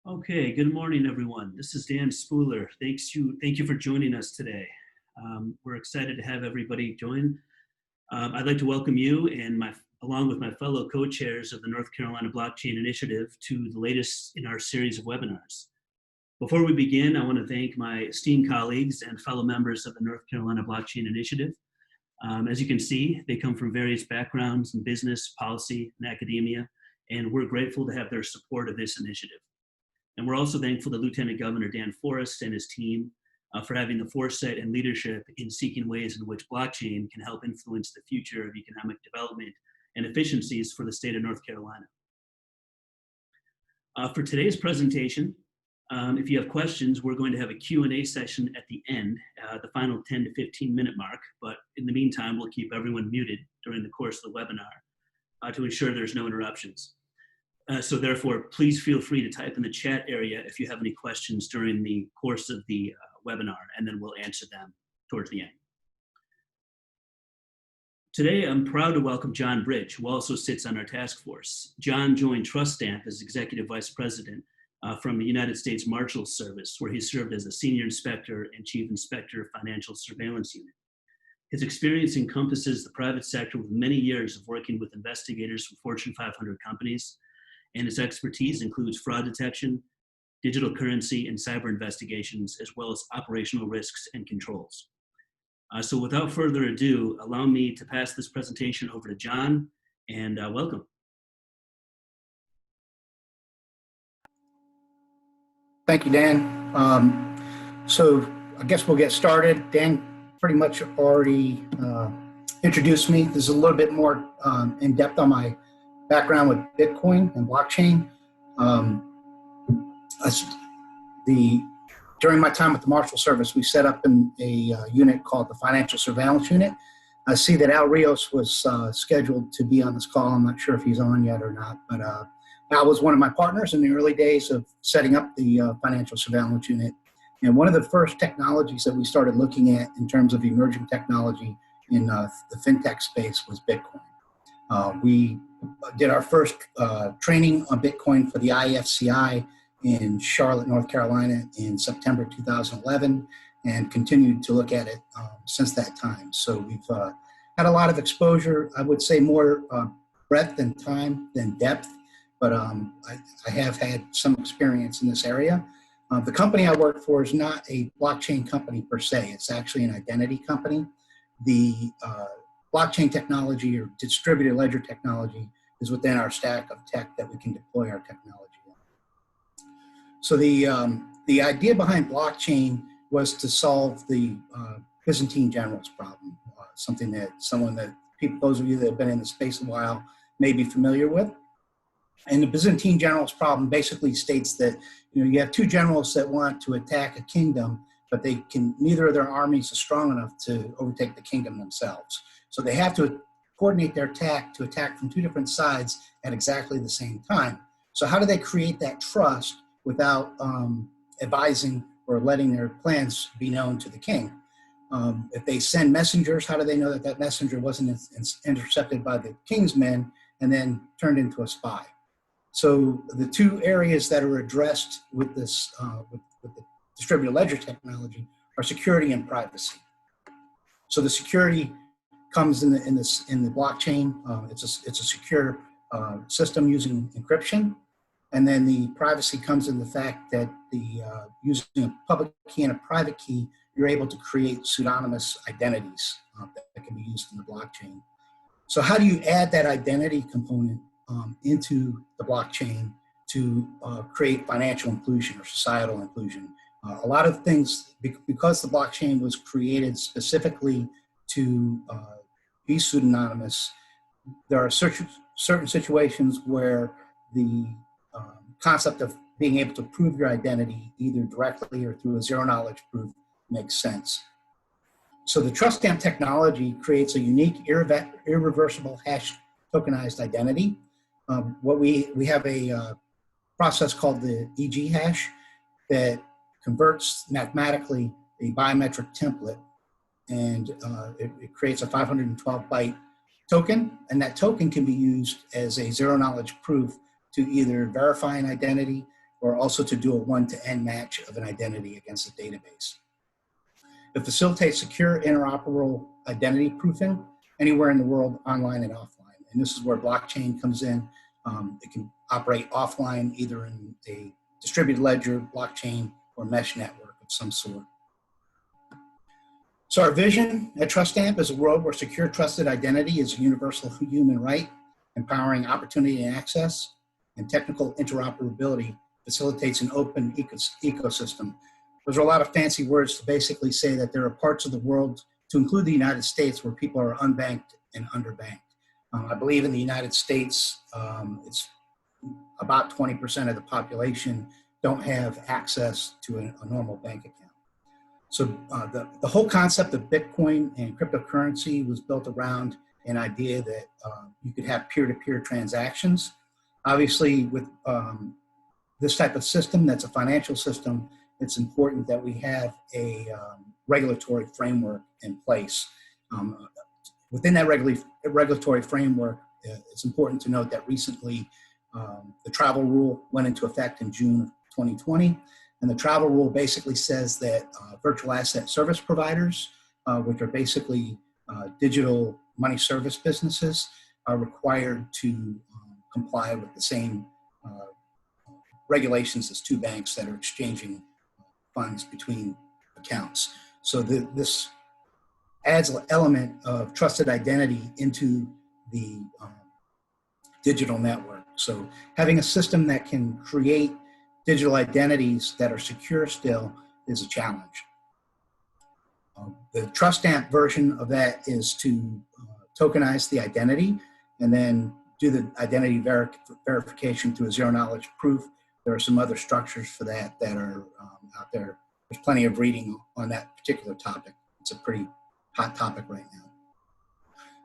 Okay, good morning, everyone. This is Dan Spooler. Thank you for joining us today. We're excited to have everybody join. I'd like to welcome you and along with my fellow co-chairs of the North Carolina Blockchain Initiative to the latest in our series of webinars. Before we begin, I want to thank my esteemed colleagues and fellow members of the North Carolina Blockchain Initiative. As you can see, they come from various backgrounds in business, policy, and academia, and we're grateful to have their support of this initiative. And we're also thankful to Lieutenant Governor Dan Forest and his team for having the foresight and leadership in seeking ways in which blockchain can help influence the future of economic development and efficiencies for the state of North Carolina. For today's presentation, if you have questions, we're going to have a Q&A session at the end, the final 10 to 15 minute mark. But in the meantime, we'll keep everyone muted during the course of the webinar to ensure there's no interruptions. So therefore, please feel free to type in the chat area if you have any questions during the course of the webinar, and then we'll answer them towards the end. Today, I'm proud to welcome John Bridge, who also sits on our task force. John joined TrustStamp as Executive Vice President from the United States Marshals Service, where he served as a Senior Inspector and Chief Inspector of Financial Surveillance Unit. His experience encompasses the private sector with many years of working with investigators from Fortune 500 companies, and his expertise includes fraud detection, digital currency, and cyber investigations, as well as operational risks and controls. So without further ado, allow me to pass this presentation over to John, and welcome. Thank you, Dan. So I guess we'll get started. Dan pretty much already introduced me. There's a little bit more in depth on my background with Bitcoin and blockchain. During my time with the Marshals Service, we set up a unit called the Financial Surveillance Unit. I see that Al Rios was scheduled to be on this call. I'm not sure if he's on yet or not, but Al was one of my partners in the early days of setting up the Financial Surveillance Unit. And one of the first technologies that we started looking at in terms of emerging technology in the fintech space was Bitcoin. We did our first training on Bitcoin for the IAFCI in Charlotte, North Carolina in September 2011, and continued to look at it since that time. So we've had a lot of exposure, I would say more breadth and time than depth, but I have had some experience in this area. The company I work for is not a blockchain company per se. It's actually an identity company. The blockchain technology or distributed ledger technology is within our stack of tech that we can deploy our technology on. So the idea behind blockchain was to solve the Byzantine generals problem, something that those of you that have been in the space a while may be familiar with. And the Byzantine generals problem basically states that you have two generals that want to attack a kingdom, but neither of their armies are strong enough to overtake the kingdom themselves. So they have to coordinate their attack to attack from two different sides at exactly the same time. So how do they create that trust without advising or letting their plans be known to the king? If they send messengers, how do they know that that messenger wasn't intercepted by the king's men and then turned into a spy? So the two areas that are addressed with this, with the distributed ledger technology are security and privacy. So the security comes in the blockchain. It's a secure system using encryption, and then the privacy comes in the fact that using a public key and a private key, you're able to create pseudonymous identities that can be used in the blockchain. So how do you add that identity component into the blockchain to create financial inclusion or societal inclusion? A lot of things, because the blockchain was created specifically to be pseudonymous, there are certain situations where the concept of being able to prove your identity either directly or through a zero-knowledge proof makes sense. So the TrustAmp technology creates a unique, irreversible hash tokenized identity. We have a process called the EG hash that converts mathematically a biometric template, and it creates a 512-byte token, and that token can be used as a zero-knowledge proof to either verify an identity or also to do a one-to-N match of an identity against a database. It facilitates secure interoperable identity proofing anywhere in the world, online and offline. And this is where blockchain comes in. It can operate offline, either in a distributed ledger, blockchain, or mesh network of some sort. So our vision at TrustAmp is a world where secure, trusted identity is a universal human right, empowering opportunity and access, and technical interoperability facilitates an open ecosystem. Those are a lot of fancy words to basically say that there are parts of the world, to include the United States, where people are unbanked and underbanked. I believe in the United States, it's about 20% of the population don't have access to a normal bank account. So the whole concept of Bitcoin and cryptocurrency was built around an idea that you could have peer-to-peer transactions. Obviously, with this type of system that's a financial system, it's important that we have a regulatory framework in place. Within that regulatory framework, it's important to note that recently the travel rule went into effect in June of 2020. And the travel rule basically says that virtual asset service providers, which are basically digital money service businesses, are required to comply with the same regulations as two banks that are exchanging funds between accounts. So this adds an element of trusted identity into the digital network. So having a system that can create digital identities that are secure still is a challenge. The TrustAmp version of that is to tokenize the identity and then do the identity verification through a zero-knowledge proof. There are some other structures for that are out there. There's plenty of reading on that particular topic. It's a pretty hot topic right now.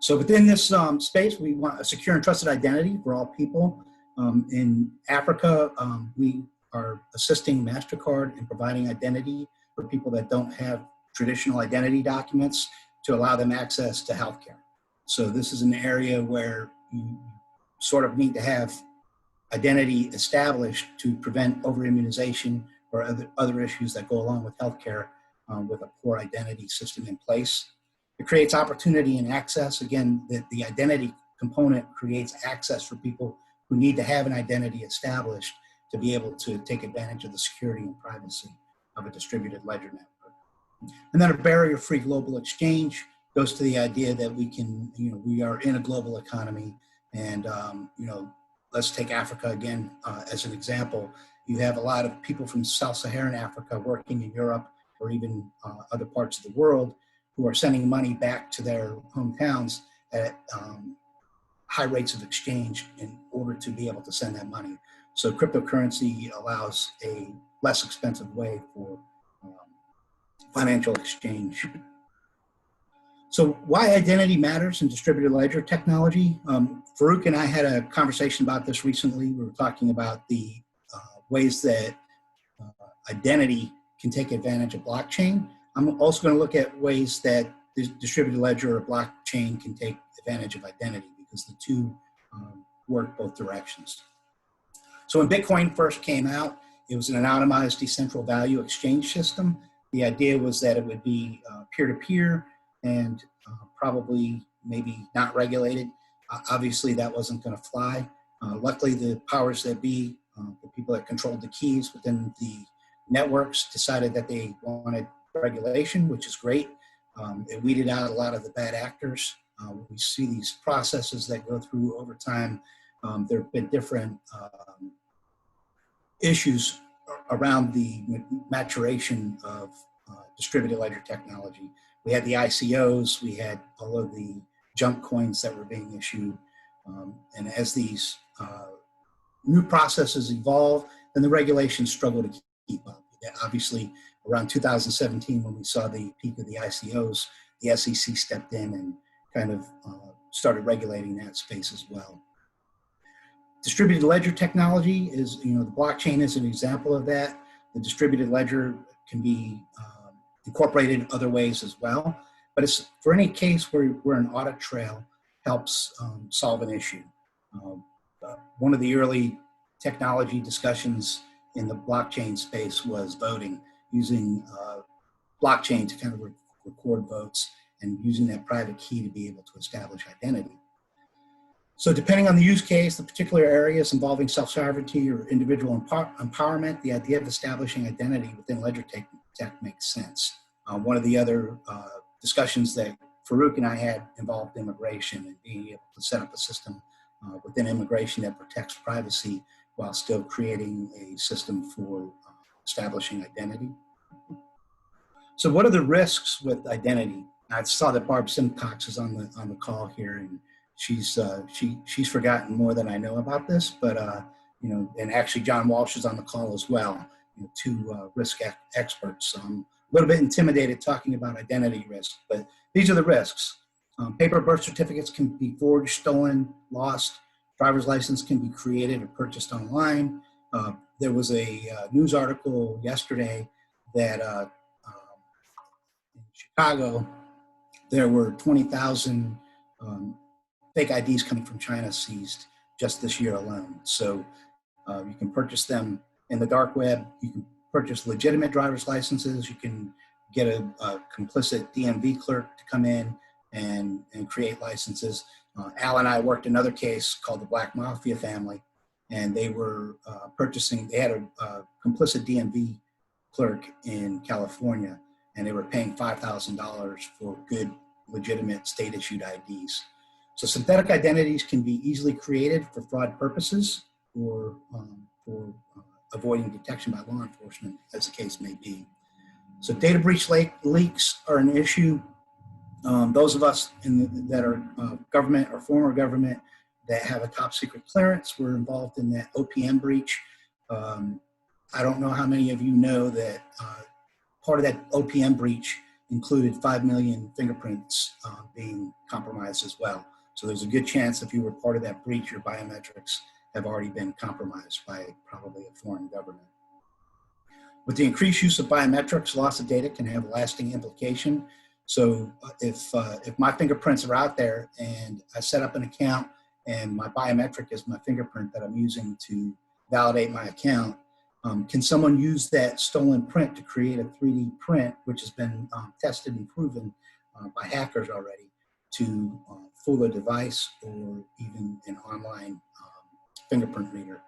So within this space, we want a secure and trusted identity for all people. In Africa, we are assisting MasterCard in providing identity for people that don't have traditional identity documents to allow them access to healthcare. So this is an area where you sort of need to have identity established to prevent over-immunization or other issues that go along with healthcare with a poor identity system in place. It creates opportunity and access. Again, the identity component creates access for people who need to have an identity established to be able to take advantage of the security and privacy of a distributed ledger network. And then a barrier-free global exchange goes to the idea that we can, we are in a global economy, and let's take Africa again as an example. You have a lot of people from Sub-Saharan Africa working in Europe or even other parts of the world who are sending money back to their hometowns at high rates of exchange in order to be able to send that money. So cryptocurrency allows a less expensive way for financial exchange. So why identity matters in distributed ledger technology. Farouk and I had a conversation about this recently. We were talking about the ways that identity can take advantage of blockchain. I'm also going to look at ways that the distributed ledger or blockchain can take advantage of identity, because the two work both directions. So when Bitcoin first came out, it was an anonymized decentral value exchange system. The idea was that it would be peer-to-peer and probably maybe not regulated. Obviously, that wasn't going to fly. Luckily, the powers that be, the people that controlled the keys within the networks, decided that they wanted regulation, which is great. It weeded out a lot of the bad actors. We see these processes that go through over time. There have been different issues around the maturation of distributed ledger technology. We had the ICOs, we had all of the junk coins that were being issued. And as these new processes evolve, then the regulations struggle to keep up. Obviously, around 2017, when we saw the peak of the ICOs, the SEC stepped in and kind of started regulating that space as well. Distributed ledger technology is, the blockchain is an example of that. The distributed ledger can be incorporated in other ways as well. But it's for any case where an audit trail helps solve an issue. One of the early technology discussions in the blockchain space was voting, using blockchain to kind of record votes and using that private key to be able to establish identity. So depending on the use case, the particular areas involving self-sovereignty or individual empowerment, the idea of establishing identity within ledger tech makes sense. One of the other discussions that Farouk and I had involved immigration and being able to set up a system within immigration that protects privacy while still creating a system for establishing identity. So what are the risks with identity? I saw that Barb Simcox is on the call here, and she's forgotten more than I know about this, but you know, and actually John Walsh is on the call as well, you know, two risk experts. So I'm a little bit intimidated talking about identity risk, but these are the risks. Paper birth certificates can be forged, stolen, lost. Driver's license can be created or purchased online. There was a news article yesterday that in Chicago, there were 20,000 fake IDs coming from China seized just this year alone. So you can purchase them in the dark web. You can purchase legitimate driver's licenses. You can get a complicit DMV clerk to come in and create licenses. Al and I worked another case called the Black Mafia family, and they were they had a complicit DMV clerk in California, and they were paying $5,000 for good, legitimate state-issued IDs. So synthetic identities can be easily created for fraud purposes or for avoiding detection by law enforcement, as the case may be. So data breach leaks are an issue. Those of us that are government or former government that have a top secret clearance were involved in that OPM breach. I don't know how many of you know that part of that OPM breach included 5 million fingerprints being compromised as well. So there's a good chance if you were part of that breach, your biometrics have already been compromised by probably a foreign government. With the increased use of biometrics, loss of data can have a lasting implication. So if my fingerprints are out there and I set up an account and my biometric is my fingerprint that I'm using to validate my account, can someone use that stolen print to create a 3D print, which has been tested and proven by hackers already, to fool a device or even an online fingerprint reader?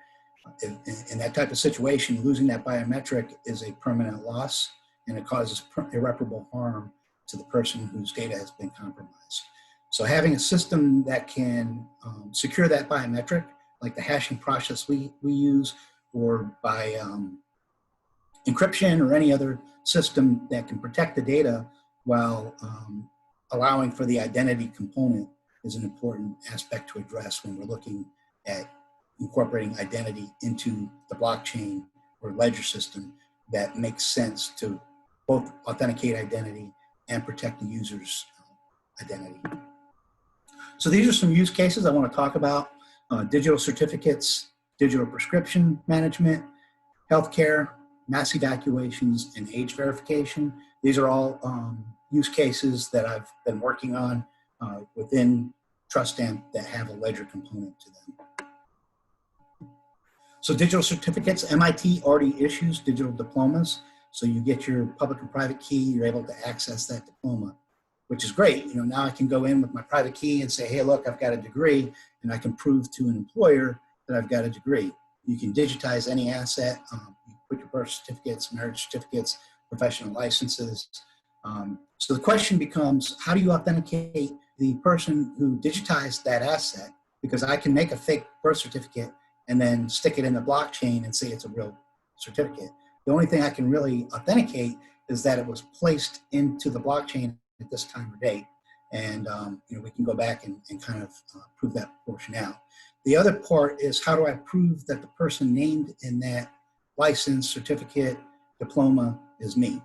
In that type of situation, losing that biometric is a permanent loss, and it causes irreparable harm to the person whose data has been compromised. So having a system that can secure that biometric, like the hashing process we use, or by encryption or any other system that can protect the data while allowing for the identity component, is an important aspect to address when we're looking at incorporating identity into the blockchain or ledger system that makes sense to both authenticate identity and protect the user's identity. So these are some use cases I want to talk about: digital certificates, digital prescription management, healthcare, mass evacuations, and age verification. These are all use cases that I've been working on within TrustStamp that have a ledger component to them. So digital certificates, MIT already issues digital diplomas. So you get your public and private key, you're able to access that diploma, which is great. You know, now I can go in with my private key and say, hey, look, I've got a degree, and I can prove to an employer that I've got a degree. You can digitize any asset. You put your birth certificates, marriage certificates, professional licenses. So the question becomes, how do you authenticate the person who digitized that asset? Because I can make a fake birth certificate and then stick it in the blockchain and say it's a real certificate. The only thing I can really authenticate is that it was placed into the blockchain at this time or date. And you know, we can go back and kind of prove that portion out. The other part is, how do I prove that the person named in that license, certificate, diploma is me?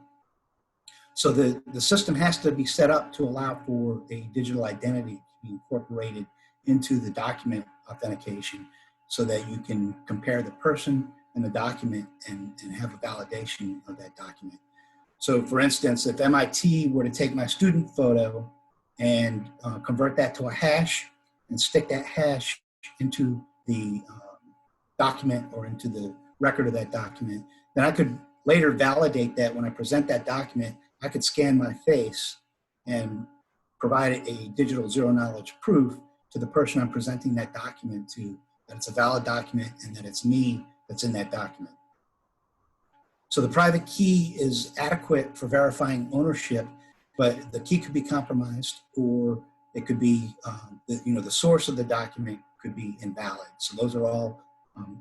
So the system has to be set up to allow for a digital identity to be incorporated into the document authentication, so that you can compare the person and the document and have a validation of that document. So for instance, if MIT were to take my student photo and convert that to a hash and stick that hash into the document or into the record of that document. Then I could later validate that when I present that document, I could scan my face and provide a digital zero knowledge proof to the person I'm presenting that document to, that it's a valid document and that it's me that's in that document. So the private key is adequate for verifying ownership, but the key could be compromised, or it could be, the source of the document could be invalid. So those are all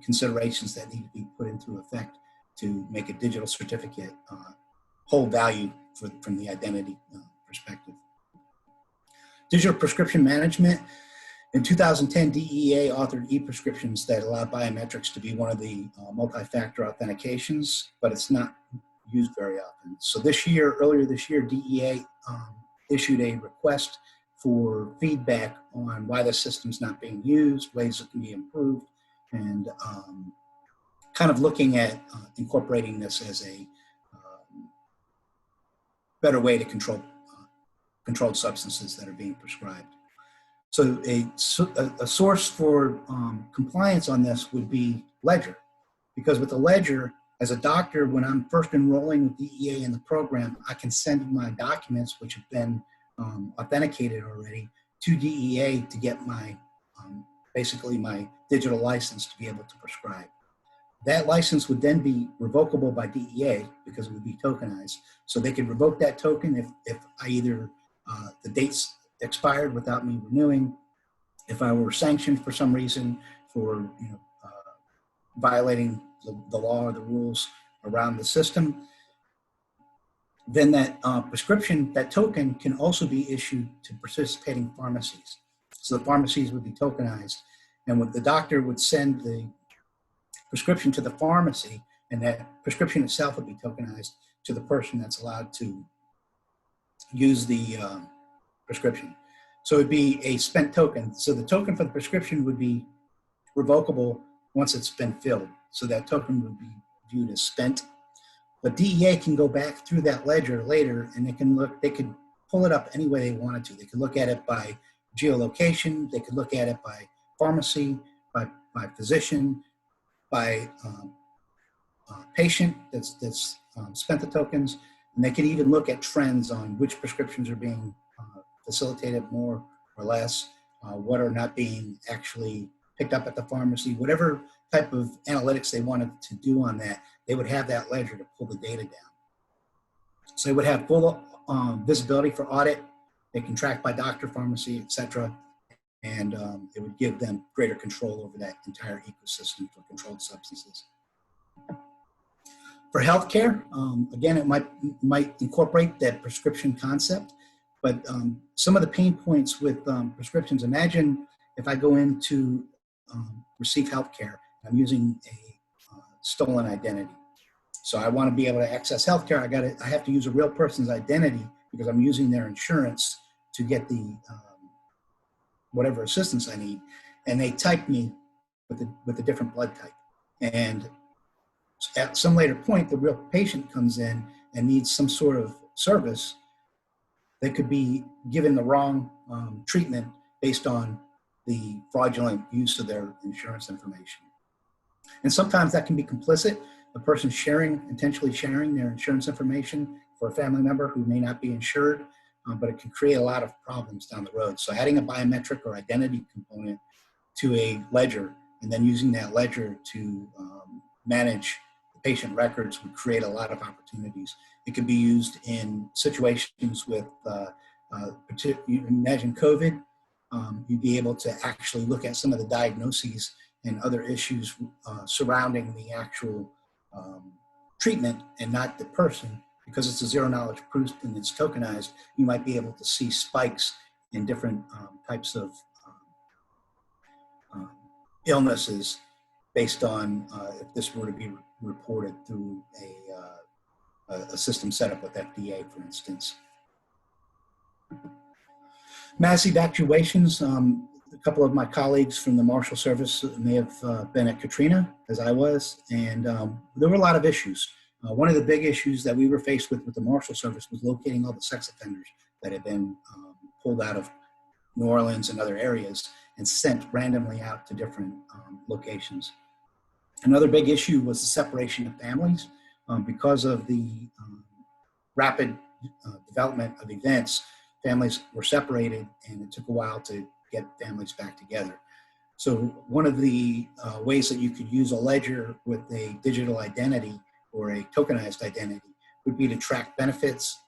considerations that need to be put into effect to make a digital certificate hold value from the identity perspective. Digital prescription management. In 2010, DEA authored e-prescriptions that allow biometrics to be one of the multi-factor authentications, but it's not used very often. So earlier this year, DEA issued a request for feedback on why the system's not being used, ways it can be improved, and kind of looking at incorporating this as a better way to control controlled substances that are being prescribed. So a source for compliance on this would be Ledger, because with the Ledger, as a doctor, when I'm first enrolling with DEA in the program, I can send my documents, which have been authenticated already, to DEA to get my, basically my digital license to be able to prescribe. That license would then be revocable by DEA because it would be tokenized. So they could revoke that token if I either, the date's expired without me renewing, if I were sanctioned for some reason for violating the law or the rules around the system, then that prescription, that token can also be issued to participating pharmacies. So the pharmacies would be tokenized, and the doctor would send the prescription to the pharmacy, and that prescription itself would be tokenized to the person that's allowed to use the prescription. So it'd be a spent token. So the token for the prescription would be revocable once it's been filled. So that token would be viewed as spent. But DEA can go back through that ledger later, and they could pull it up any way they wanted to. They could look at it by geolocation. They could look at it by pharmacy, by physician, by patient that's spent the tokens. And they could even look at trends on which prescriptions are being facilitated more or less, what are not being actually picked up at the pharmacy, whatever type of analytics they wanted to do on that, they would have that ledger to pull the data down. So they would have full visibility for audit. They can track by doctor, pharmacy, et cetera. And it would give them greater control over that entire ecosystem for controlled substances. For healthcare, again, it might incorporate that prescription concept, but some of the pain points with prescriptions, imagine if I go in to receive healthcare, I'm using a stolen identity. So I want to be able to access healthcare. I have to use a real person's identity because I'm using their insurance to get the whatever assistance I need, and they type me with a different blood type. And at some later point, the real patient comes in and needs some sort of service. They could be given the wrong treatment based on the fraudulent use of their insurance information. And sometimes that can be complicit. The person intentionally sharing their insurance information for a family member who may not be insured, but it can create a lot of problems down the road. So adding a biometric or identity component to a ledger and then using that ledger to manage the patient records would create a lot of opportunities. It could be used in situations with, imagine COVID, you'd be able to actually look at some of the diagnoses and other issues surrounding the actual treatment and not the person. Because it's a zero knowledge proof and it's tokenized, you might be able to see spikes in different types of illnesses based on if this were to be reported through a system set up with FDA, for instance. Mass evacuations. A couple of my colleagues from the Marshal Service may have been at Katrina, as I was, and there were a lot of issues. One of the big issues that we were faced with the Marshal Service was locating all the sex offenders that had been pulled out of New Orleans and other areas and sent randomly out to different locations. Another big issue was the separation of families. Because of the rapid development of events, families were separated, and it took a while to get families back together. So one of the ways that you could use a ledger with a digital identity or a tokenized identity would be to track benefits,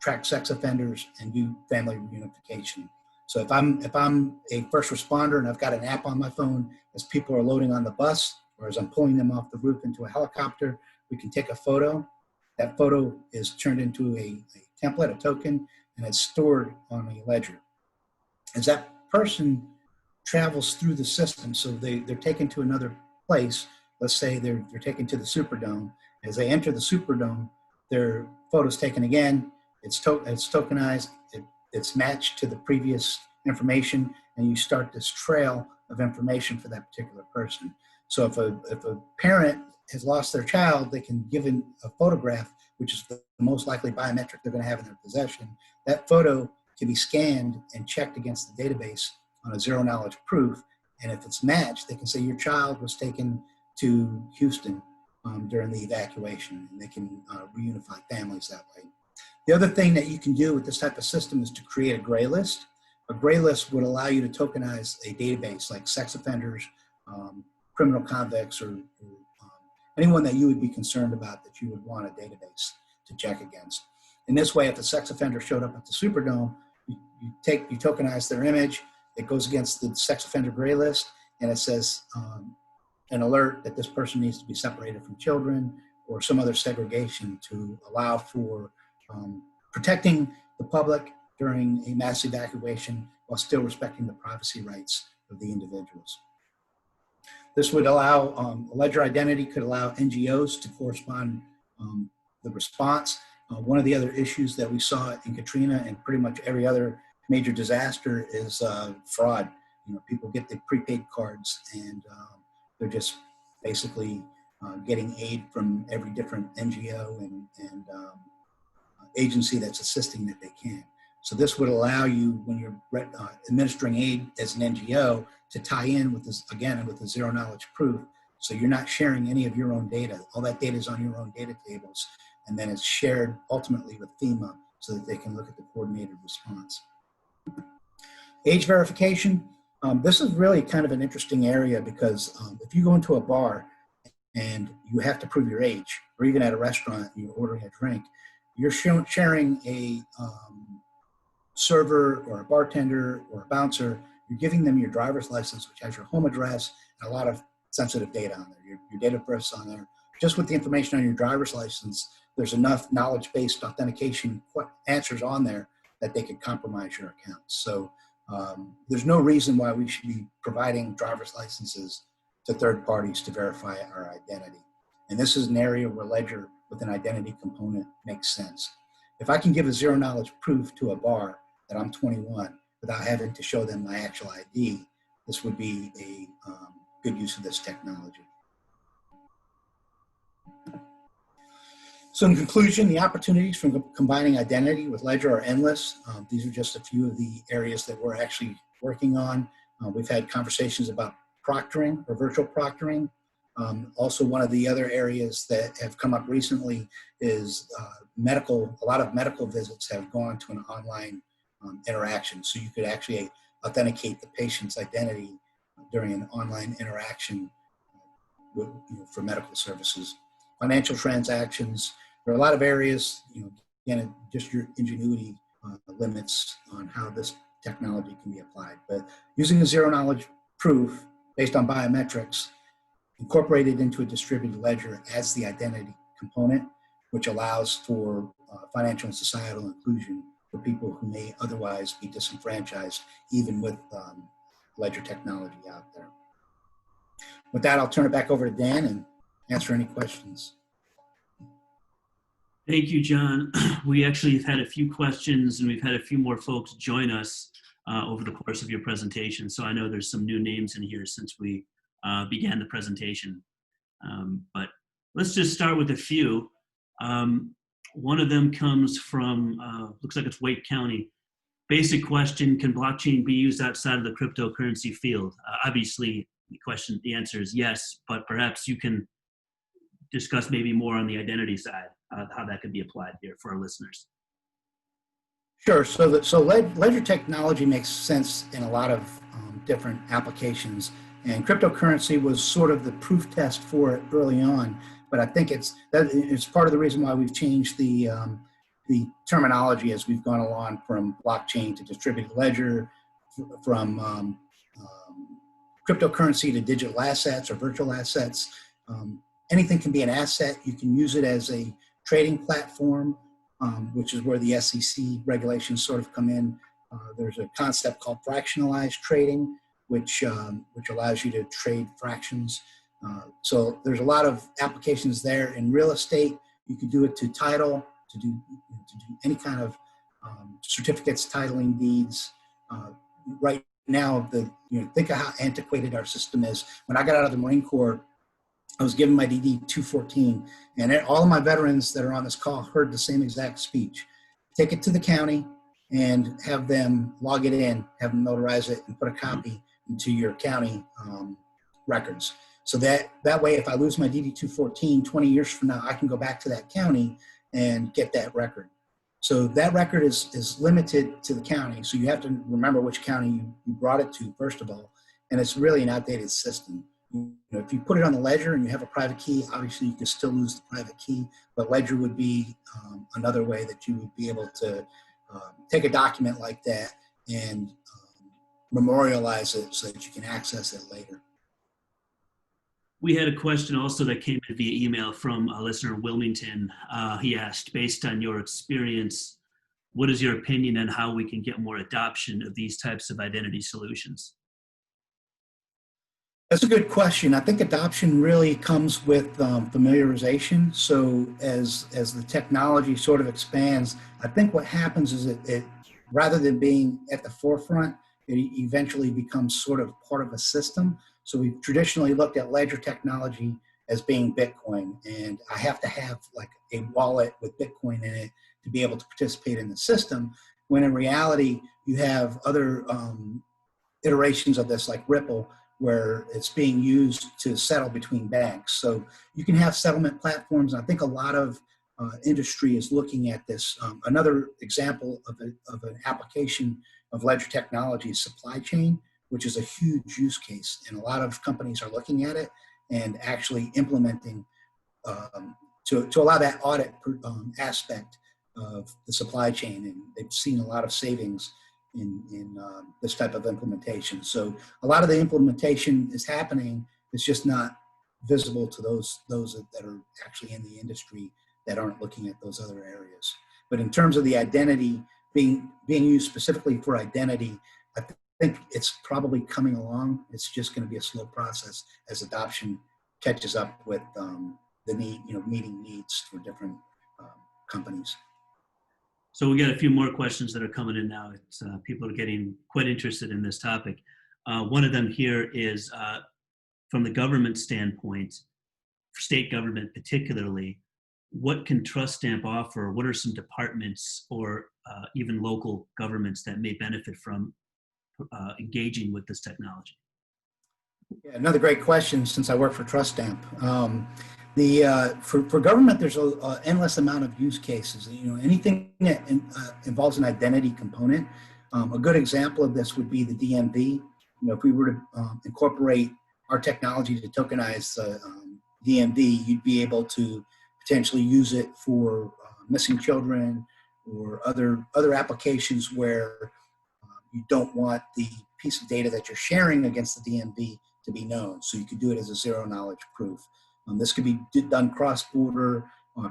track sex offenders, and do family reunification. So if I'm a first responder and I've got an app on my phone as people are loading on the bus or as I'm pulling them off the roof into a helicopter, we can take a photo. That photo is turned into a template, a token, and it's stored on a ledger. As that person travels through the system, so they're taken to another place, let's say they're taken to the Superdome. As they enter the Superdome, their photo's taken again, it's tokenized, it's matched to the previous information, and you start this trail of information for that particular person. So if a parent has lost their child, they can give in a photograph, which is the most likely biometric they're going to have in their possession. That photo can be scanned and checked against the database on a zero knowledge proof. And if it's matched, they can say your child was taken to Houston during the evacuation, and they can reunify families that way. The other thing that you can do with this type of system is to create a gray list. A gray list would allow you to tokenize a database like sex offenders, criminal convicts, or anyone that you would be concerned about that you would want a database to check against. In this way, if a sex offender showed up at the Superdome, you tokenize their image, it goes against the sex offender gray list, and it says an alert that this person needs to be separated from children or some other segregation to allow for protecting the public during a mass evacuation while still respecting the privacy rights of the individuals. This would allow, a ledger identity could allow NGOs to correspond the response. One of the other issues that we saw in Katrina and pretty much every other major disaster is fraud. You know, people get the prepaid cards and they're just basically getting aid from every different NGO and agency that's assisting that they can. So this would allow you, when you're administering aid as an NGO, to tie in with this, again, with the zero knowledge proof. So you're not sharing any of your own data. All that data is on your own data tables, and then it's shared ultimately with FEMA so that they can look at the coordinated response. Age verification. This is really kind of an interesting area because if you go into a bar and you have to prove your age, or even at a restaurant and you're ordering a drink, you're sharing a server or a bartender or a bouncer. You're giving them your driver's license, which has your home address and a lot of sensitive data on there. Your date of birth's on there. Just with the information on your driver's license, there's enough knowledge-based authentication answers on there that they could compromise your account. So there's no reason why we should be providing driver's licenses to third parties to verify our identity. And this is an area where Ledger with an identity component makes sense. If I can give a zero knowledge proof to a bar that I'm 21 without having to show them my actual ID, this would be a good use of this technology. So in conclusion, the opportunities from combining identity with Ledger are endless. These are just a few of the areas that we're actually working on. We've had conversations about proctoring or virtual proctoring. Also, one of the other areas that have come up recently is a lot of medical visits have gone to an online interaction. So you could actually authenticate the patient's identity during an online interaction for medical services. Financial transactions, there are a lot of areas, again, just your ingenuity limits on how this technology can be applied. But using a zero knowledge proof based on biometrics, incorporated into a distributed ledger as the identity component, which allows for financial and societal inclusion for people who may otherwise be disenfranchised, even with ledger technology out there. With that, I'll turn it back over to Dan and answer any questions. Thank you, John. We actually have had a few questions and we've had a few more folks join us over the course of your presentation. So I know there's some new names in here since we began the presentation. But let's just start with a few. One of them comes from, looks like it's Wake County. Basic question, can blockchain be used outside of the cryptocurrency field? Obviously, the answer is yes, but perhaps you can discuss maybe more on the identity side, how that could be applied here for our listeners. Sure. So ledger technology makes sense in a lot of different applications, and cryptocurrency was sort of the proof test for it early on. But I think it's part of the reason why we've changed the terminology as we've gone along from blockchain to distributed ledger, from cryptocurrency to digital assets or virtual assets. Anything can be an asset. You can use it as a trading platform, which is where the SEC regulations sort of come in. There's a concept called fractionalized trading, which allows you to trade fractions. So there's a lot of applications there. In real estate, you could do it to title, to do any kind of certificates, titling deeds. Right now, think of how antiquated our system is. When I got out of the Marine Corps, I was given my DD 214, and all of my veterans that are on this call heard the same exact speech. Take it to the county and have them log it in, have them notarize it, and put a copy into your county records. So that way, if I lose my DD 214 20 years from now, I can go back to that county and get that record. So that record is limited to the county. So you have to remember which county you brought it to, first of all, and it's really an outdated system. If you put it on the ledger and you have a private key, obviously you can still lose the private key, but ledger would be another way that you would be able to take a document like that and memorialize it so that you can access it later. We had a question also that came in via email from a listener, Wilmington. He asked, based on your experience, what is your opinion on how we can get more adoption of these types of identity solutions? That's a good question. I think adoption really comes with familiarization. So as the technology sort of expands, I think what happens is it rather than being at the forefront, it eventually becomes sort of part of a system. So we've traditionally looked at ledger technology as being Bitcoin, and I have to have like a wallet with Bitcoin in it to be able to participate in the system, when in reality, you have other iterations of this like Ripple, where it's being used to settle between banks. So you can have settlement platforms. I think a lot of industry is looking at this. Another example of an application of ledger technology is supply chain, which is a huge use case. And a lot of companies are looking at it and actually implementing to allow that audit aspect of the supply chain. And they've seen a lot of savings in this type of implementation. So a lot of the implementation is happening. It's just not visible to those that are actually in the industry that aren't looking at those other areas. But in terms of the identity being used specifically for identity, I think it's probably coming along. It's just going to be a slow process as adoption catches up with the need, meeting needs for different companies. So we got a few more questions that are coming in now. It's, people are getting quite interested in this topic. One of them here is from the government standpoint, state government particularly, what can TrustStamp offer? What are some departments or even local governments that may benefit from engaging with this technology? Yeah, another great question since I work for TrustStamp. For government, there's an endless amount of use cases. Anything that involves an identity component. A good example of this would be the DMV. If we were to incorporate our technology to tokenize DMV, you'd be able to potentially use it for missing children or other applications where you don't want the piece of data that you're sharing against the DMV to be known. So you could do it as a zero knowledge proof. This could be done cross-border,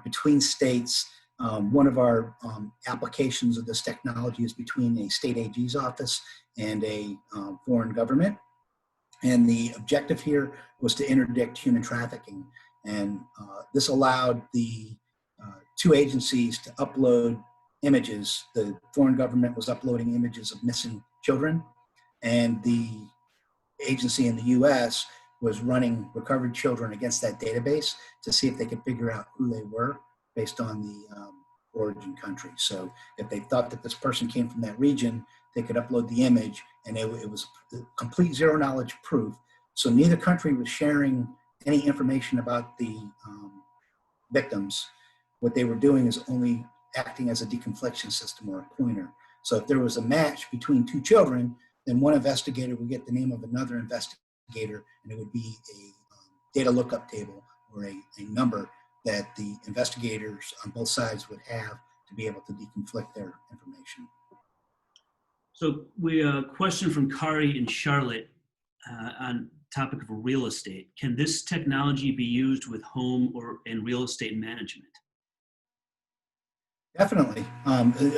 between states. One of our applications of this technology is between a state AG's office and a foreign government. And the objective here was to interdict human trafficking. And this allowed the two agencies to upload images. The foreign government was uploading images of missing children, and the agency in the US was running recovered children against that database to see if they could figure out who they were based on the origin country. So if they thought that this person came from that region, they could upload the image, and it was complete zero knowledge proof So neither country was sharing any information about the victims. What they were doing is only acting as a deconfliction system or a pointer. So if there was a match between two children, then one investigator would get the name of another investigator, and it would be a data lookup table or a number that the investigators on both sides would have to be able to deconflict their information. So we a question from Kari in Charlotte on topic of real estate. Can this technology be used with home and real estate management? Definitely.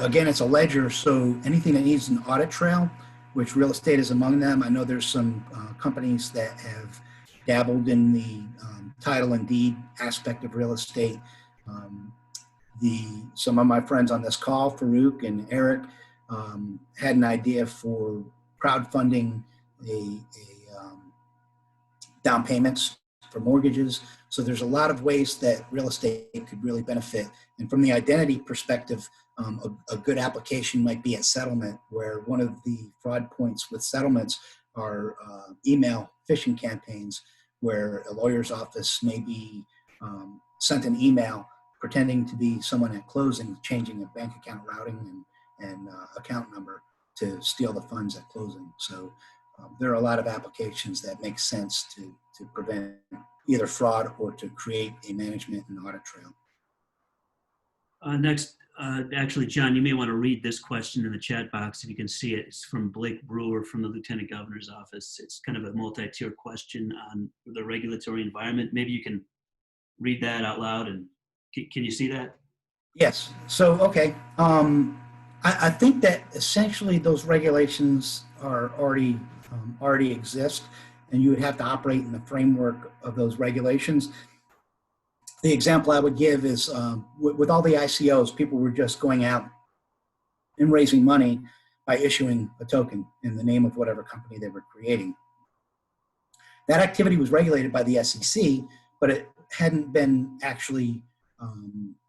Again, it's a ledger, so anything that needs an audit trail, which real estate is among them. I know there's some companies that have dabbled in the title and deed aspect of real estate. Some of my friends on this call, Farouk and Eric, had an idea for crowdfunding a down payments for mortgages. So there's a lot of ways that real estate could really benefit. And from the identity perspective, a good application might be at settlement, where one of the fraud points with settlements are email phishing campaigns, where a lawyer's office may be sent an email pretending to be someone at closing, changing a bank account routing and account number to steal the funds at closing. So there are a lot of applications that make sense to prevent either fraud or to create a management and audit trail. Next, actually, John, you may want to read this question in the chat box if you can see it. It's from Blake Brewer from the Lieutenant Governor's Office. It's kind of a multi-tier question on the regulatory environment. Maybe you can read that out loud, and can you see that? Yes. So, okay. I think that essentially those regulations are already exist, and you would have to operate in the framework of those regulations. The example I would give is with all the ICOs, people were just going out and raising money by issuing a token in the name of whatever company they were creating. That activity was regulated by the SEC, but it hadn't been actually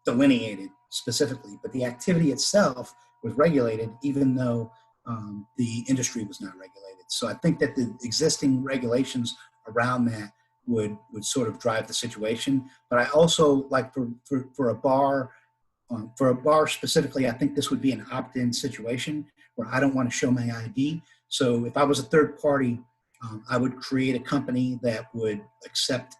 delineated specifically. But the activity itself was regulated, even though the industry was not regulated. So I think that the existing regulations around that would sort of drive the situation. But I also, like for a bar specifically, I think this would be an opt-in situation where I don't want to show my ID. So if I was a third party, I would create a company that would accept,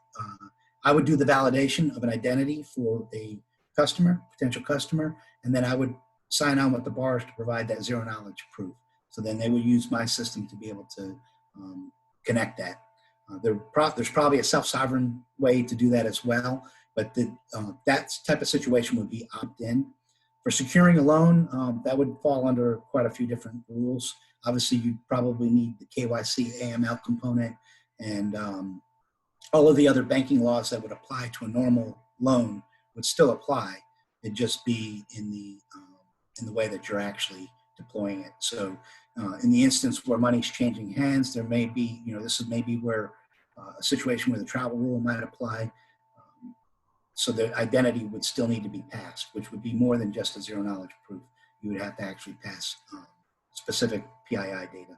I would do the validation of an identity for a customer, potential customer, and then I would sign on with the bars to provide that zero knowledge proof. So then they would use my system to be able to connect that. There's probably a self-sovereign way to do that as well, but that type of situation would be opt-in. For securing a loan, that would fall under quite a few different rules. Obviously, you'd probably need the KYC AML component and all of the other banking laws that would apply to a normal loan would still apply. It'd just be in the way that you're actually deploying it. So in the instance where money's changing hands, there may be, this is maybe where a situation where the travel rule might apply. So the identity would still need to be passed, which would be more than just a zero knowledge proof. You would have to actually pass specific PII data.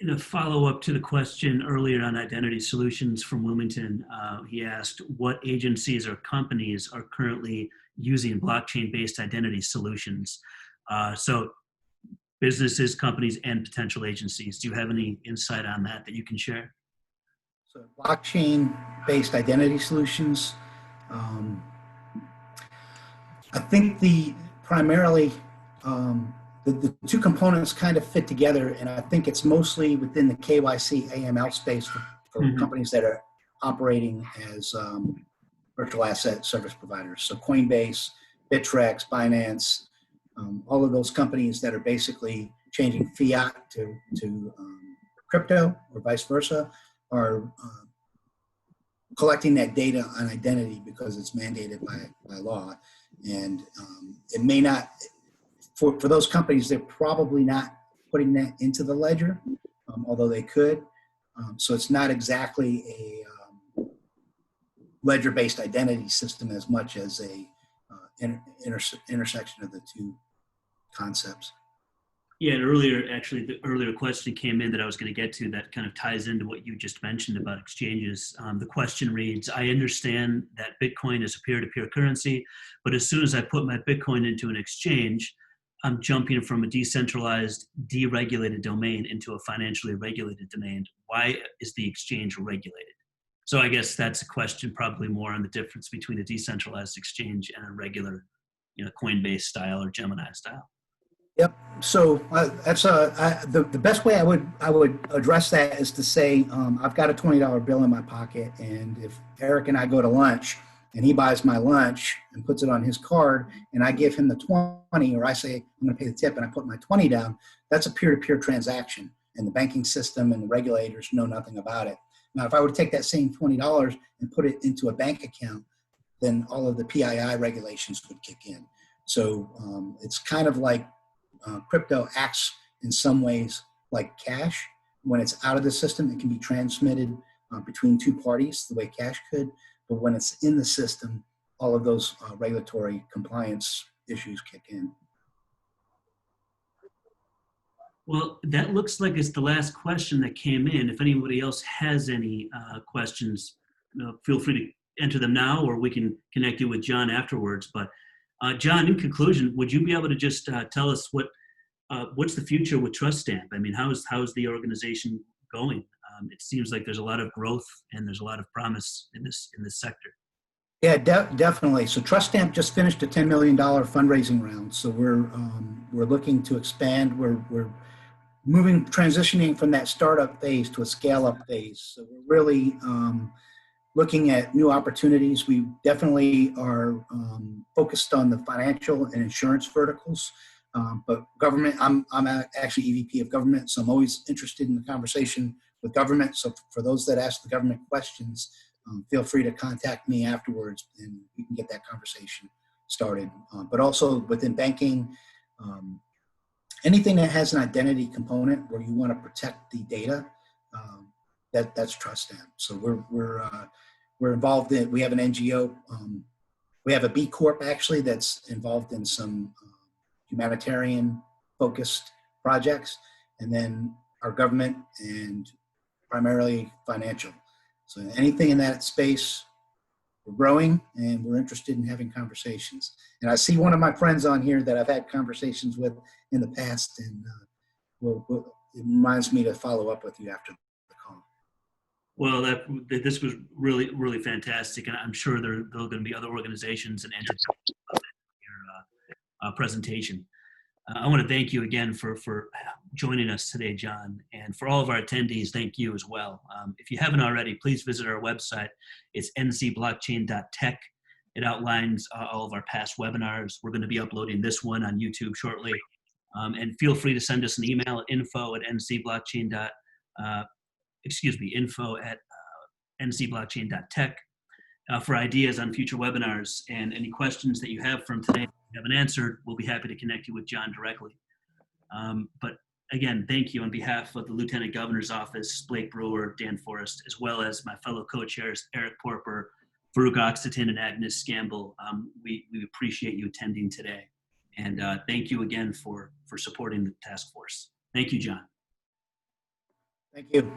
In a follow-up to the question earlier on identity solutions from Wilmington, he asked what agencies or companies are currently using blockchain-based identity solutions. So businesses, companies, and potential agencies. Do you have any insight on that you can share? So blockchain-based identity solutions, I think primarily the two components kind of fit together, and I think it's mostly within the KYC AML space for companies that are operating as virtual asset service providers. So Coinbase, Bittrex, Binance, all of those companies that are basically changing fiat to crypto or vice versa are collecting that data on identity because it's mandated by law. And it may not, for those companies, they're probably not putting that into the ledger, although they could. So it's not exactly a ledger-based identity system as much as a intersection of the two concepts. Yeah, and earlier, actually, the earlier question came in that I was going to get to that kind of ties into what you just mentioned about exchanges. The question reads, I understand that Bitcoin is a peer-to-peer currency, but as soon as I put my Bitcoin into an exchange, I'm jumping from a decentralized, deregulated domain into a financially regulated domain. Why is the exchange regulated? So I guess that's a question probably more on the difference between a decentralized exchange and a regular, Coinbase style or Gemini style. Yep. So the best way I would address that is to say I've got a $20 bill in my pocket, and if Eric and I go to lunch and he buys my lunch and puts it on his card, and I give him the 20, or I say I'm going to pay the tip and I put my 20 down, that's a peer-to-peer transaction, and the banking system and the regulators know nothing about it. Now, if I were to take that same $20 and put it into a bank account, then all of the PII regulations would kick in. So it's kind of like crypto acts in some ways like cash. When it's out of the system, it can be transmitted between two parties the way cash could. But when it's in the system, all of those regulatory compliance issues kick in. Well, that looks like it's the last question that came in. If anybody else has any questions, feel free to enter them now, or we can connect you with John afterwards. But John, in conclusion, would you be able to just tell us what's the future with TrustStamp? I mean, how's the organization going? It seems like there's a lot of growth and there's a lot of promise in this sector. Yeah, definitely. So TrustStamp just finished a $10 million fundraising round. So we're looking to expand. We're transitioning from that startup phase to a scale-up phase. So we're really looking at new opportunities. We definitely are focused on the financial and insurance verticals. But government, I'm actually EVP of government, so I'm always interested in the conversation with government. So for those that ask the government questions, feel free to contact me afterwards, and we can get that conversation started. But also within banking, anything that has an identity component where you want to protect the data, that's TrustStamp. So we're involved in. We have an NGO. We have a B Corp actually that's involved in some humanitarian focused projects, and then our government and primarily financial. So anything in that space, we're growing and we're interested in having conversations. And I see one of my friends on here that I've had conversations with in the past, and it reminds me to follow up with you after the call. Well, this was really, really fantastic, and I'm sure there are going to be other organizations and entities in your presentation. I want to thank you again for joining us today, John, and for all of our attendees, thank you as well. If you haven't already, please visit our website. It's ncblockchain.tech. It outlines all of our past webinars. We're going to be uploading this one on YouTube shortly. And feel free to send us an email at info@ncblockchain.tech. For ideas on future webinars, and any questions that you have from today that you haven't answered, we'll be happy to connect you with John directly. But again, thank you on behalf of the Lieutenant Governor's Office, Blake Brewer, Dan Forrest, as well as my fellow co-chairs, Eric Porper, Farouk Oxton, and Agnes Scamble. We appreciate you attending today. And thank you again for supporting the task force. Thank you, John. Thank you.